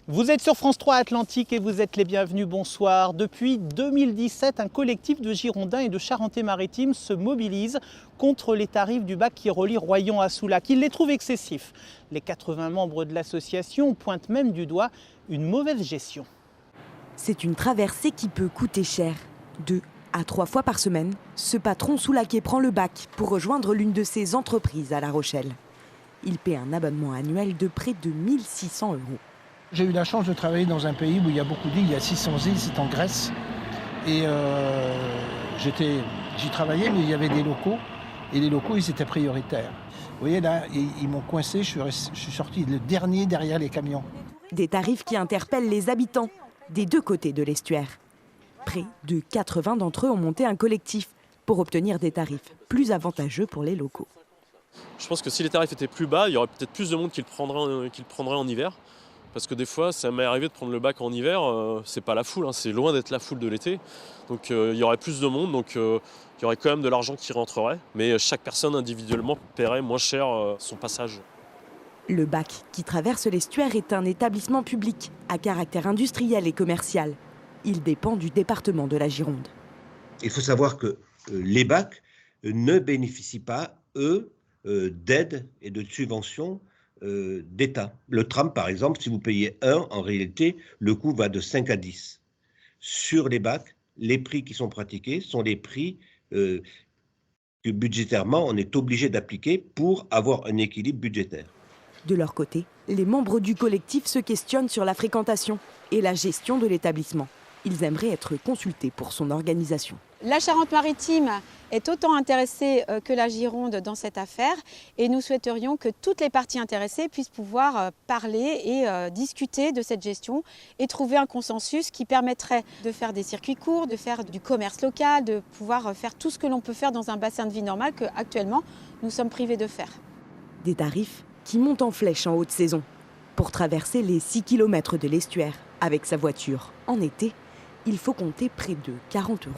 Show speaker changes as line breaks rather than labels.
Vous êtes sur France 3 Atlantique et vous êtes les bienvenus, bonsoir. Depuis 2017, un collectif de Girondins et de Charentais-Maritimes se mobilise contre les tarifs du bac qui relie Royan à Soulac. Ils les trouvent excessifs. Les 80 membres de l'association pointent même du doigt une mauvaise gestion.
C'est une traversée qui peut coûter cher. 2 à 3 fois par semaine, ce patron soulacais prend le bac pour rejoindre l'une de ses entreprises à La Rochelle. Il paie un abonnement annuel de près de 1 600 €.
J'ai eu la chance de travailler dans un pays où il y a beaucoup d'îles, il y a 600 îles, c'est en Grèce. Et j'y travaillais, mais il y avait des locaux, et les locaux, ils étaient prioritaires. Vous voyez là, ils m'ont coincé, je suis sorti le dernier derrière les camions.
Des tarifs qui interpellent les habitants des deux côtés de l'estuaire. Près de 80 d'entre eux ont monté un collectif pour obtenir des tarifs plus avantageux pour les locaux.
Je pense que si les tarifs étaient plus bas, il y aurait peut-être plus de monde qui le prendrait en hiver. Parce que des fois, ça m'est arrivé de prendre le bac en hiver, c'est pas la foule, c'est loin d'être la foule de l'été. Donc il y aurait plus de monde, donc il y aurait quand même de l'argent qui rentrerait. Mais chaque personne individuellement paierait moins cher son passage.
Le bac qui traverse l'estuaire est un établissement public à caractère industriel et commercial. Il dépend du département de la Gironde.
Il faut savoir que les bacs ne bénéficient pas, eux, d'aides et de subventions d'État. Le tram, par exemple, si vous payez 1, en réalité, le coût va de 5 à 10. Sur les bacs, les prix qui sont pratiqués sont les prix que budgétairement, on est obligé d'appliquer pour avoir un équilibre budgétaire.
De leur côté, les membres du collectif se questionnent sur la fréquentation et la gestion de l'établissement. Ils aimeraient être consultés pour son organisation.
La Charente-Maritime est autant intéressée que la Gironde dans cette affaire et nous souhaiterions que toutes les parties intéressées puissent pouvoir parler et discuter de cette gestion et trouver un consensus qui permettrait de faire des circuits courts, de faire du commerce local, de pouvoir faire tout ce que l'on peut faire dans un bassin de vie normal qu'actuellement nous sommes privés de faire.
Des tarifs qui montent en flèche en haute saison. Pour traverser les 6 km de l'estuaire avec sa voiture en été, il faut compter près de 40 €.